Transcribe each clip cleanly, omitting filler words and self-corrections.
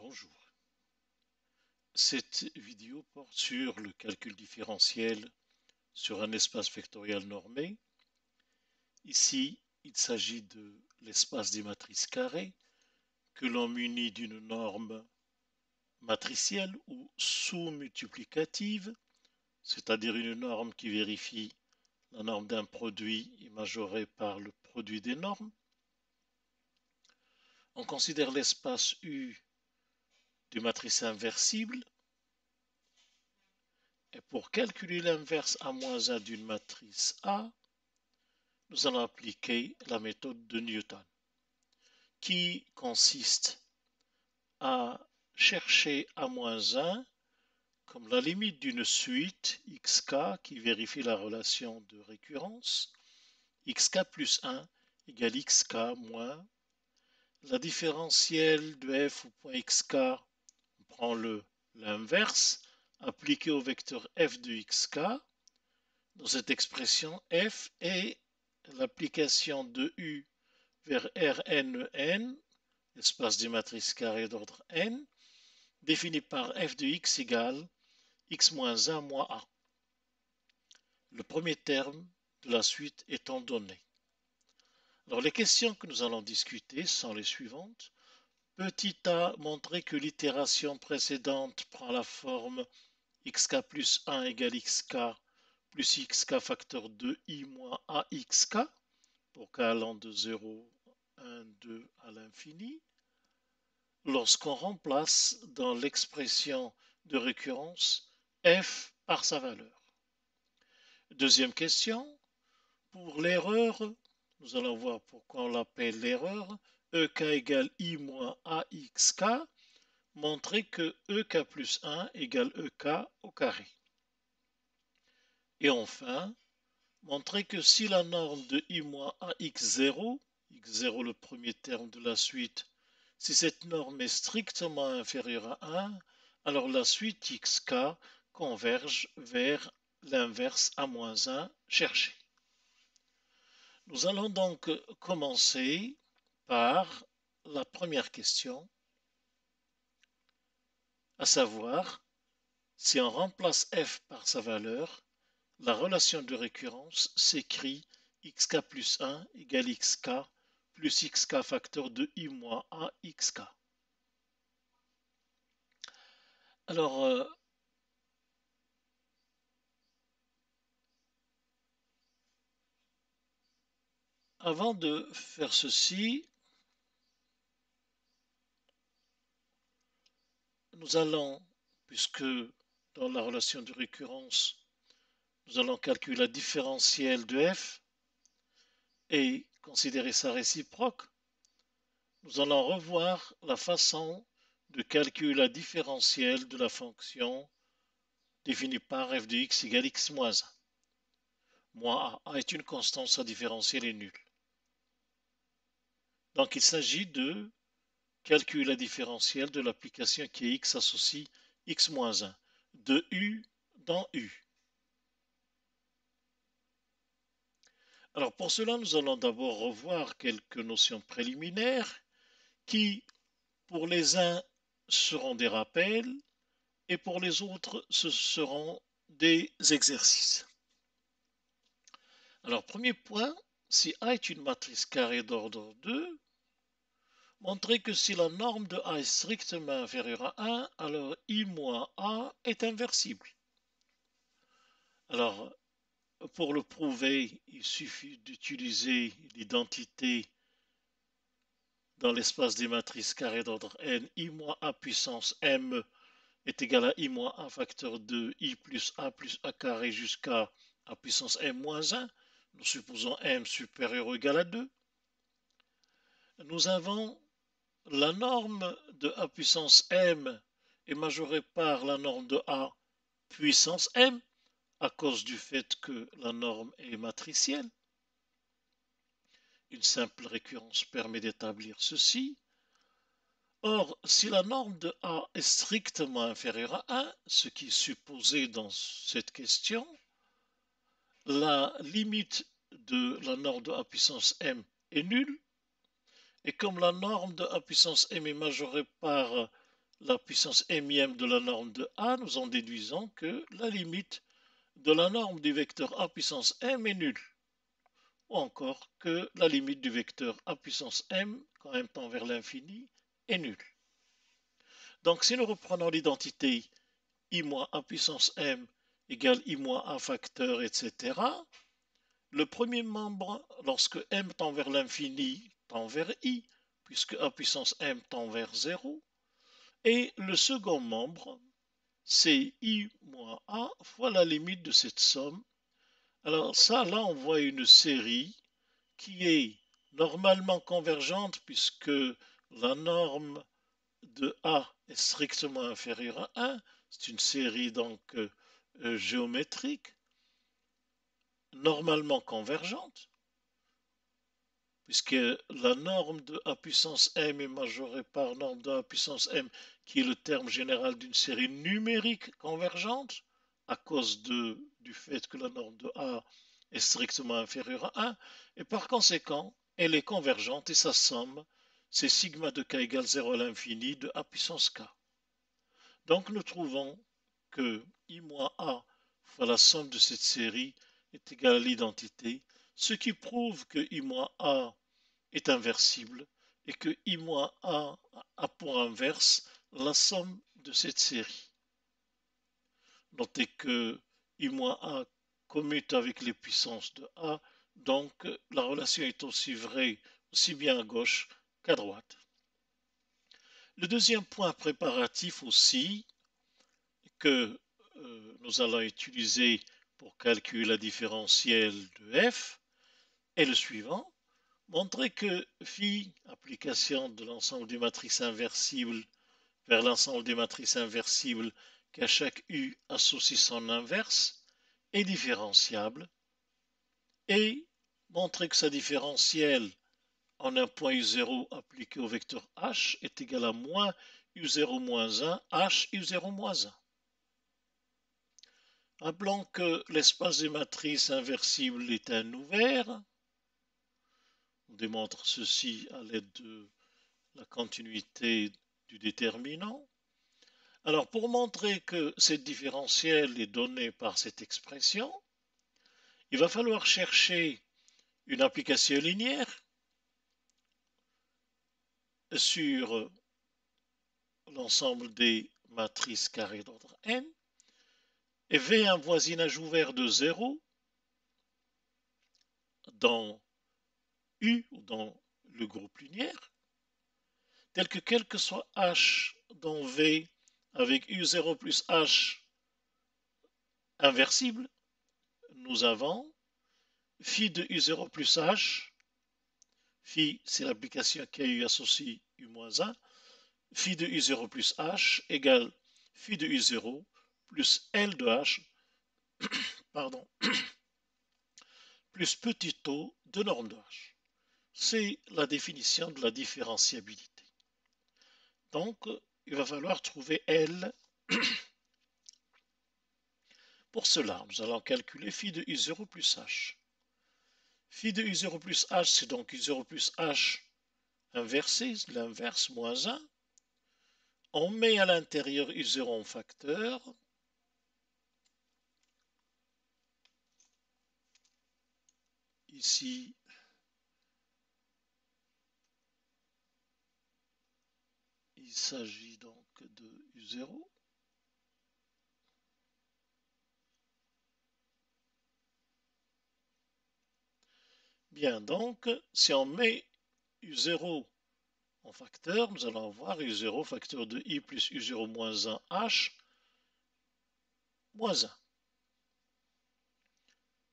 Bonjour. Cette vidéo porte sur le calcul différentiel sur un espace vectoriel normé. Ici, il s'agit de l'espace des matrices carrées que l'on munit d'une norme matricielle ou sous-multiplicative, c'est-à-dire une norme qui vérifie la norme d'un produit et majorée par le produit des normes. On considère l'espace U des matrices inversibles. Et pour calculer l'inverse A-1 d'une matrice A, nous allons appliquer la méthode de Newton, qui consiste à chercher A-1 comme la limite d'une suite xk qui vérifie la relation de récurrence, xk plus 1 égale xk moins la différentielle de f au point xk, on prend l'inverse, appliqué au vecteur f de xk. Dans cette expression, f est l'application de U vers Rn, l'espace des matrices carrées d'ordre n, défini par f de x égale x moins 1 moins a. Le premier terme de la suite étant donné. Alors les questions que nous allons discuter sont les suivantes. Petit a montrer que l'itération précédente prend la forme xk plus 1 égale xk plus xk facteur 2i moins axk, pour k allant de 0, 1, 2 à l'infini, lorsqu'on remplace dans l'expression de récurrence f par sa valeur. Deuxième question, pour l'erreur, nous allons voir pourquoi on l'appelle l'erreur, ek égale i moins axk, montrer que ek plus 1 égale ek au carré. Et enfin, montrer que si la norme de i moins ax0, x0 le premier terme de la suite, si cette norme est strictement inférieure à 1, alors la suite xk converge vers l'inverse a-1 cherché. Nous allons donc commencer par la première question, à savoir, si on remplace f par sa valeur, la relation de récurrence s'écrit xk plus 1 égale xk plus xk facteur de i moins axk. Alors, avant de faire ceci, nous allons, puisque dans la relation de récurrence, nous allons calculer la différentielle de f et considérer sa réciproque, nous allons revoir la façon de calculer la différentielle de la fonction définie par f de x égale x moins 1. Moins a est une constante, sa différentielle est nulle. Donc il s'agit de calculer la différentielle de l'application qui est x associe x moins 1 de u dans u. Alors pour cela, nous allons d'abord revoir quelques notions préliminaires qui, pour les uns, seront des rappels et pour les autres, ce seront des exercices. Alors premier point, si A est une matrice carrée d'ordre 2, montrez que si la norme de A est strictement inférieure à 1, alors I moins A est inversible. Alors, pour le prouver, il suffit d'utiliser l'identité dans l'espace des matrices carrées d'ordre n, I moins A puissance M est égal à I moins A facteur 2, I plus A carré jusqu'à A puissance M moins 1. Nous supposons M supérieur ou égal à 2. Nous avons la norme de A puissance M est majorée par la norme de A puissance M à cause du fait que la norme est matricielle. Une simple récurrence permet d'établir ceci. Or, si la norme de A est strictement inférieure à 1, ce qui est supposé dans cette question, la limite de la norme de A puissance M est nulle. Et comme la norme de A puissance M est majorée par la puissance énième de la norme de A, nous en déduisons que la limite de la norme du vecteur A puissance m est nulle. Ou encore que la limite du vecteur A puissance m, quand m tend vers l'infini, est nulle. Donc si nous reprenons l'identité I moins A puissance m égale I moins A facteur, etc., le premier membre, lorsque m tend vers l'infini, tend vers I, puisque A puissance m tend vers 0, et le second membre, c'est I moins A fois la limite de cette somme. Alors ça, là, on voit une série qui est normalement convergente puisque la norme de A est strictement inférieure à 1. C'est une série donc géométrique, normalement convergente, puisque la norme de A puissance m est majorée par norme de A puissance m, qui est le terme général d'une série numérique convergente, à cause du fait que la norme de A est strictement inférieure à 1, et par conséquent, elle est convergente et sa somme, c'est sigma de k égale 0 à l'infini de A puissance k. Donc nous trouvons que I moins A fois la somme de cette série est égal à l'identité, ce qui prouve que I moins A est inversible et que I moins A a pour inverse la somme de cette série. Notez que I moins A commute avec les puissances de A, donc la relation est aussi vraie aussi bien à gauche qu'à droite. Le deuxième point préparatif aussi que nous allons utiliser pour calculer la différentielle de f est le suivant. Montrer que phi, application de l'ensemble des matrices inversibles vers l'ensemble des matrices inversibles qu'à chaque U associe son inverse, est différenciable, et montrer que sa différentielle en un point U0 appliqué au vecteur H est égal à moins U0 moins 1 H U0 moins 1. Rappelons que l'espace des matrices inversibles est un ouvert. On démontre ceci à l'aide de la continuité du déterminant. Alors, pour montrer que cette différentielle est donnée par cette expression, il va falloir chercher une application linéaire sur l'ensemble des matrices carrées d'ordre n, et V un voisinage ouvert de 0 dans U, ou dans le groupe linéaire, tel que quel que soit H dans V avec U0 plus H inversible, nous avons phi de U0 plus H, phi c'est l'application qui a U associe U-1, phi de U0 plus H égale phi de U0 plus L de H, pardon, plus petit o de norme de H. C'est la définition de la différenciabilité. Donc, il va falloir trouver L. Pour cela, nous allons calculer phi de U0 plus H. Phi de U0 plus H, c'est donc U0 plus H inversé, l'inverse, moins 1. On met à l'intérieur U0 en facteur. Ici, il s'agit donc de U0. Bien, donc, si on met U0 en facteur, nous allons avoir U0 facteur de I plus U0 moins 1 H moins 1.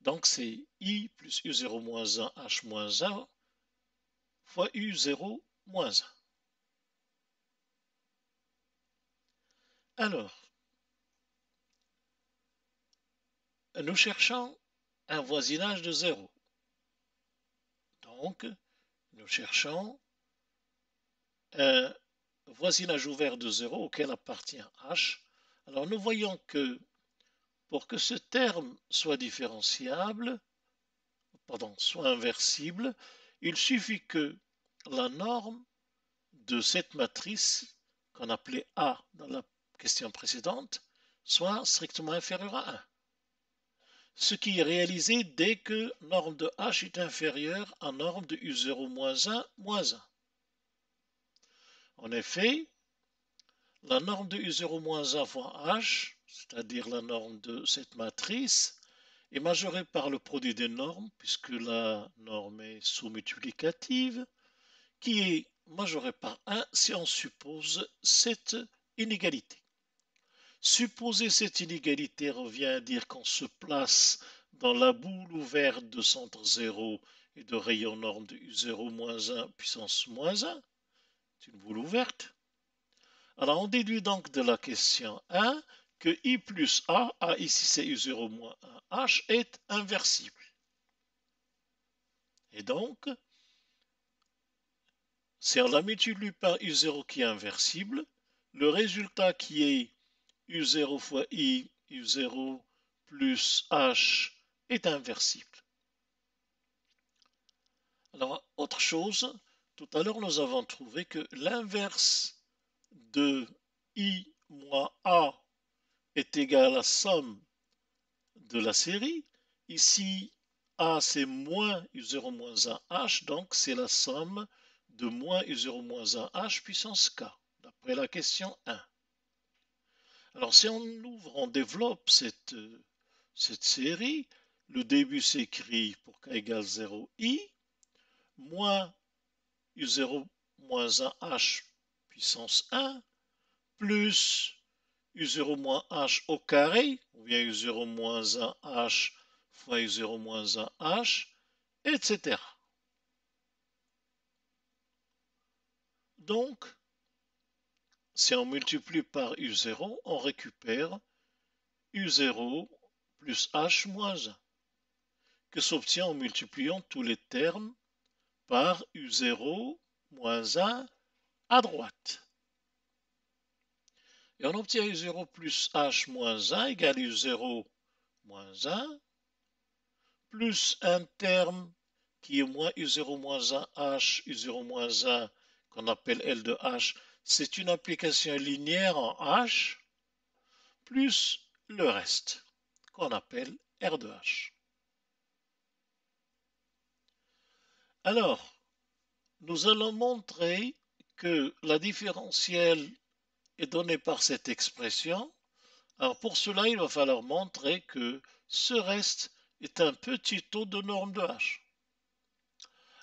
Donc, c'est I plus U0 moins 1 H moins 1 fois U0 moins 1. Alors, nous cherchons un voisinage de 0. Donc, nous cherchons un voisinage ouvert de 0 auquel appartient H. Alors, nous voyons que pour que ce terme soit différenciable, pardon, soit inversible, il suffit que la norme de cette matrice qu'on appelait A dans la question précédente, soit strictement inférieur à 1. Ce qui est réalisé dès que norme de h est inférieure à norme de u0 moins 1 moins 1. En effet, la norme de u0 moins 1 fois h, c'est-à-dire la norme de cette matrice, est majorée par le produit des normes, puisque la norme est sous-multiplicative, qui est majorée par 1 si on suppose cette inégalité. Supposer cette inégalité revient à dire qu'on se place dans la boule ouverte de centre 0 et de rayon norme de U0 moins 1 puissance moins 1. C'est une boule ouverte. Alors on déduit donc de la question 1 que I plus A ici c'est U0 moins 1 H, est inversible. Et donc, si on la multiplie par U0 qui est inversible, le résultat qui est U0 fois I, U0 plus H est inversible. Alors, autre chose, tout à l'heure nous avons trouvé que l'inverse de I moins A est égal à la somme de la série. Ici, A c'est moins U0 moins 1 H, donc c'est la somme de moins U0 moins 1 H puissance K, d'après la question 1. Alors si on ouvre, on développe cette série, le début s'écrit pour k égale 0 i, moins u0 moins 1 h puissance 1, plus u0 moins h au carré, ou bien u0 moins 1 h fois u0 moins 1 h, etc. Donc, si on multiplie par u0, on récupère u0 plus h moins 1, que s'obtient en multipliant tous les termes par u0 moins 1 à droite. Et on obtient u0 plus h moins 1 égale u0 moins 1 plus un terme qui est moins u0 moins 1 h, u0 moins 1 qu'on appelle L de h, c'est une application linéaire en h, plus le reste qu'on appelle R de h. Alors, nous allons montrer que la différentielle est donnée par cette expression. Alors pour cela, il va falloir montrer que ce reste est un petit taux de norme de h.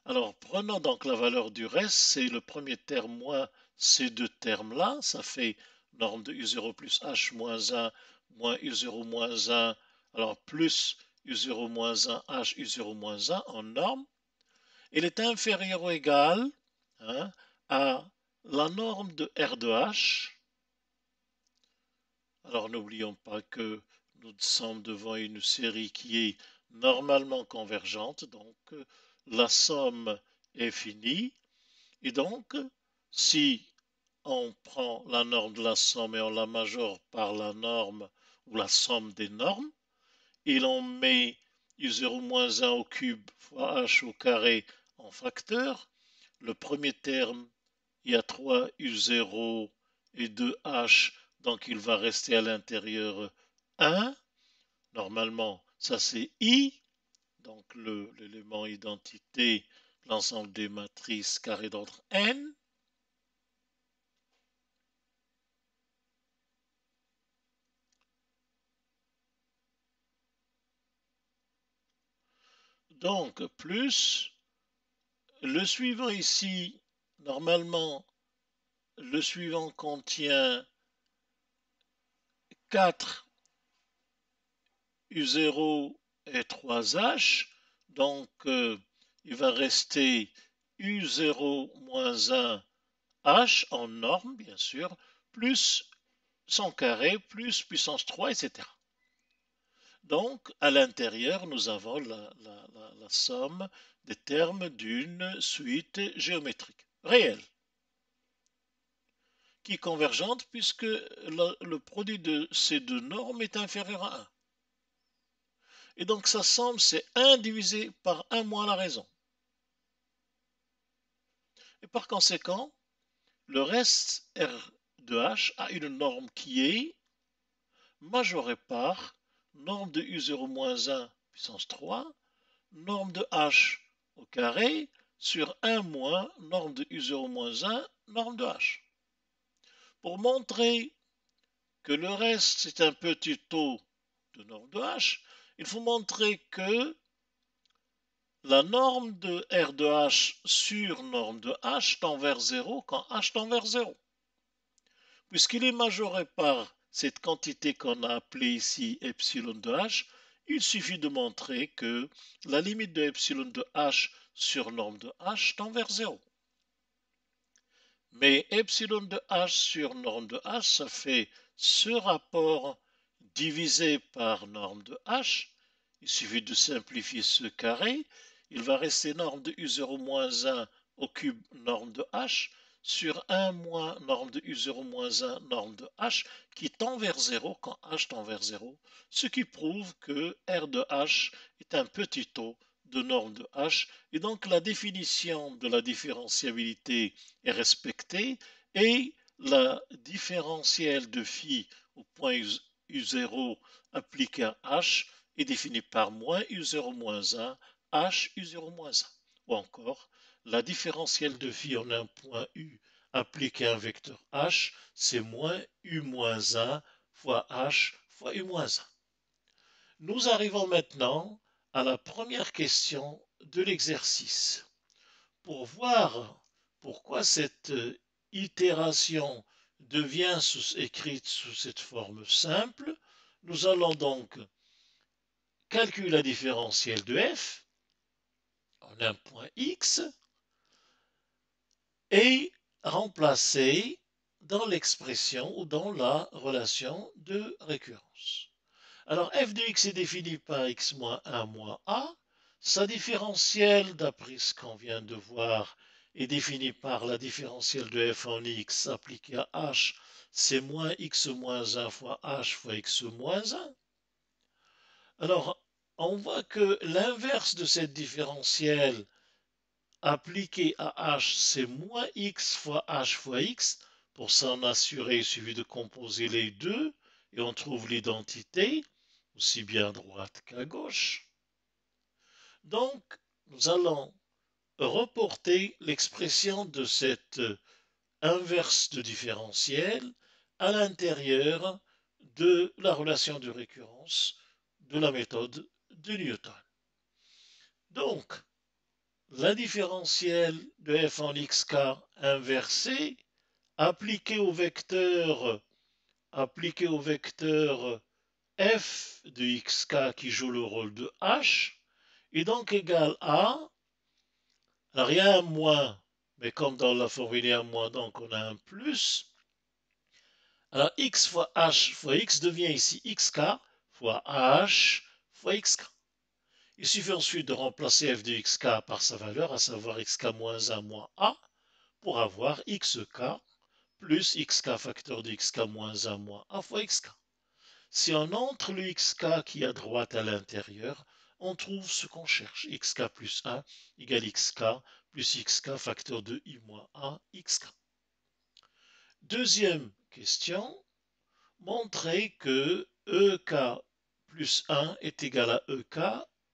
Alors prenons donc la valeur du reste, c'est le premier terme moins ces deux termes-là, ça fait norme de u0 plus h moins 1 moins u0 moins 1, alors plus u0 moins 1 h u0 moins 1 en norme. Il est inférieur ou égal à la norme de R de H. Alors n'oublions pas que nous sommes devant une série qui est normalement convergente, donc la somme est finie. Et donc, si on prend la norme de la somme et on la majore par la norme ou la somme des normes, et l'on met u0 moins 1 au cube fois h au carré en facteur, le premier terme, il y a 3 u0 et 2h, donc il va rester à l'intérieur 1. Normalement, ça c'est i, donc l'élément identité, l'ensemble des matrices carré d'ordre n. Donc, plus le suivant ici, normalement, le suivant contient 4 U0 et 3H, donc il va rester U0 moins 1 H en norme, bien sûr, plus son carré, plus puissance 3, etc. Donc, à l'intérieur, nous avons la somme des termes d'une suite géométrique réelle, qui est convergente puisque le produit de ces deux normes est inférieur à 1. Et donc sa somme, c'est 1 divisé par 1 moins la raison. Et par conséquent, le reste R de h a une norme qui est majorée par norme de u0 moins 1 puissance 3, norme de h au carré sur 1 moins norme de u0 moins 1, norme de h. Pour montrer que le reste c'est un petit taux de norme de h, il faut montrer que la norme de R de h sur norme de h tend vers 0 quand h tend vers 0. Puisqu'il est majoré par cette quantité qu'on a appelée ici epsilon de h, il suffit de montrer que la limite de epsilon de h sur norme de h tend vers 0. Mais epsilon de h sur norme de h, ça fait ce rapport divisé par norme de h. Il suffit de simplifier ce carré. Il va rester norme de u0 moins 1 au cube norme de h sur 1 moins norme de u0 moins 1 norme de h qui tend vers 0 quand h tend vers 0, ce qui prouve que R de h est un petit taux de norme de h et donc la définition de la différentiabilité est respectée et la différentielle de phi au point u0 appliqué à h est définie par moins u0 moins 1 h u0 moins 1 ou encore la différentielle de phi en un point u appliqué à un vecteur h c'est moins u moins 1 fois h fois u moins 1. Nous arrivons maintenant à la première question de l'exercice. Pour voir pourquoi cette itération devient écrite sous cette forme simple, nous allons donc calculer la différentielle de f en un point x et remplacer dans l'expression ou dans la relation de récurrence. Alors f de x est défini par x moins 1 moins a. Sa différentielle, d'après ce qu'on vient de voir, est définie par la différentielle de f en x appliquée à h, c'est moins x moins 1 fois h fois x moins 1. Alors, on voit que l'inverse de cette différentielle appliquée à h, c'est moins x fois h fois x. Pour s'en assurer, il suffit de composer les deux et on trouve l'identité, aussi bien à droite qu'à gauche. Donc, nous allons reporter l'expression de cette inverse de différentiel à l'intérieur de la relation de récurrence de la méthode de Newton. Donc, la différentielle de f en xk inversée appliquée au vecteur f de xk qui joue le rôle de h est donc égal à, alors il y a un moins, mais comme dans la formule il y a un moins, donc on a un plus. Alors x fois h fois x devient ici xk fois h fois xk. Il suffit ensuite de remplacer f de xk par sa valeur, à savoir xk moins 1 moins a, pour avoir xk plus xk facteur de xk moins 1 moins a fois xk. Si on entre le xk qui est à droite à l'intérieur, on trouve ce qu'on cherche. Xk plus 1 égale xk plus xk facteur de i moins a xk. Deuxième question, montrer que ek plus 1 est égal à ek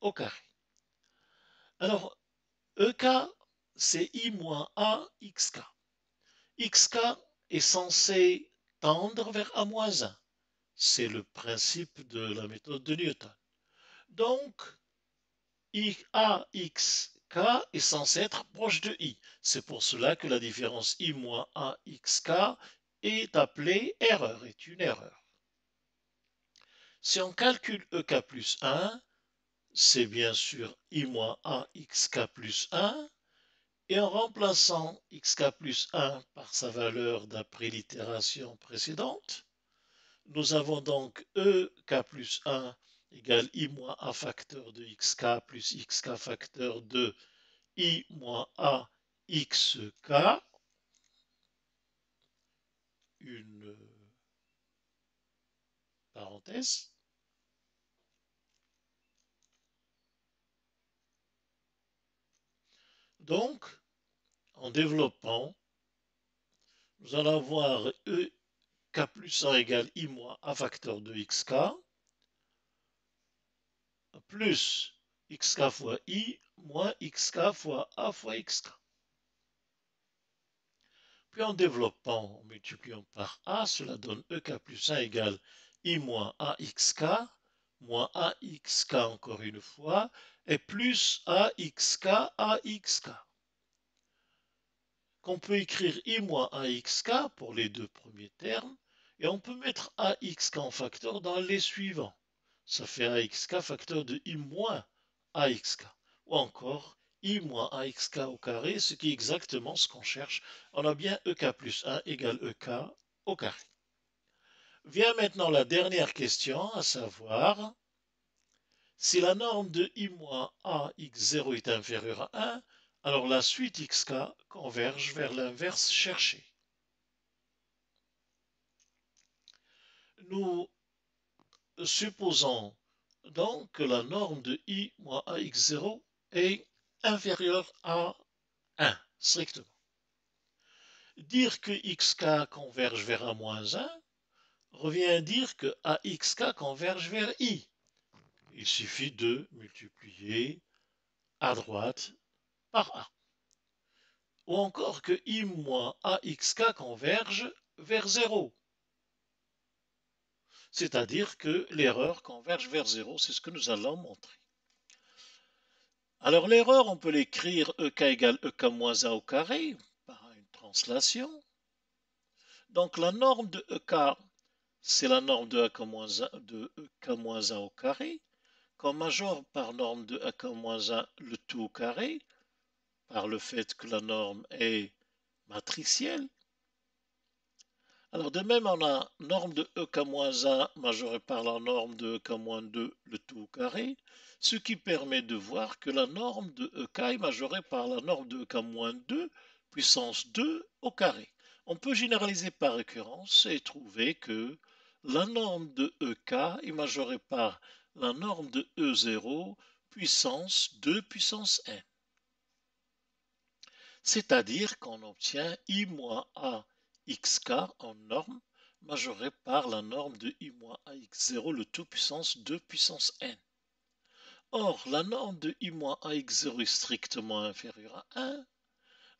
au carré. Alors, ek, c'est i moins a xk. Xk est censé tendre vers a moins 1. C'est le principe de la méthode de Newton. Donc, AXK est censé être proche de I. C'est pour cela que la différence I moins AXK est appelée erreur, est une erreur. Si on calcule EK plus 1, c'est bien sûr I moins AXK plus 1. Et en remplaçant XK plus 1 par sa valeur d'après l'itération précédente, nous avons donc EK plus 1 égale I moins A facteur de XK plus XK facteur de I moins A XK, une parenthèse. Donc, en développant, nous allons avoir k plus 1 égale i moins a facteur de xk, plus xk fois i moins xk fois a fois xk. Puis en développant, en multipliant par a, cela donne ek plus 1 égale i moins axk, moins axk encore une fois, et plus axk axk. Qu'on peut écrire i moins axk pour les deux premiers termes, et on peut mettre axk en facteur dans les suivants. Ça fait axk facteur de i moins axk. Ou encore i moins axk au carré, ce qui est exactement ce qu'on cherche. On a bien ek plus 1 égale ek au carré. Vient maintenant la dernière question, à savoir, si la norme de i moins ax0 est inférieure à 1, alors la suite xk converge vers l'inverse cherché. Nous supposons donc que la norme de i moins ax0 est inférieure à 1, strictement. Dire que xk converge vers 1 moins 1 revient à dire que axk converge vers i. Il suffit de multiplier à droite par a. Ou encore que i moins axk converge vers 0. C'est-à-dire que l'erreur converge vers 0, c'est ce que nous allons montrer. Alors l'erreur, on peut l'écrire ek égale ek moins a au carré, par une translation. Donc la norme de ek, c'est la norme de ek moins a au carré, qu'on majore par norme de ek moins 1 le tout au carré, par le fait que la norme est matricielle. Alors de même, on a norme de ek-1 majorée par la norme de ek-2 le tout au carré, ce qui permet de voir que la norme de ek est majorée par la norme de ek-2 puissance 2 au carré. On peut généraliser par récurrence et trouver que la norme de ek est majorée par la norme de e0 puissance 2 puissance n. C'est-à-dire qu'on obtient i moins a xk en norme majorée par la norme de i moins ax0 le tout puissance 2 puissance n. Or, la norme de i moins ax0 est strictement inférieure à 1,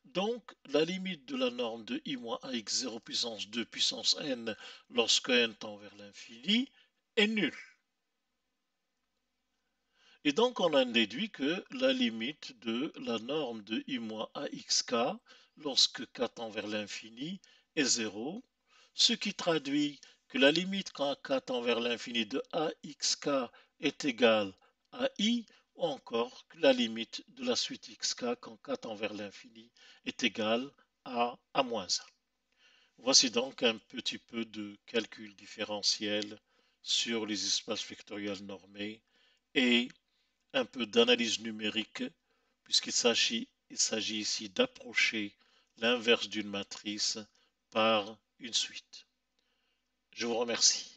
donc la limite de la norme de i moins ax0 puissance 2 puissance n lorsque n tend vers l'infini est nulle. Et donc, on a déduit que la limite de la norme de i moins axk lorsque k tend vers l'infini est 0, ce qui traduit que la limite quand k tend vers l'infini de axk est égale à i, ou encore que la limite de la suite xk quand k tend vers l'infini est égale à moins 1. Voici donc un petit peu de calcul différentiel sur les espaces vectoriels normés et un peu d'analyse numérique, puisqu'il s'agit ici d'approcher l'inverse d'une matrice par une suite. Je vous remercie.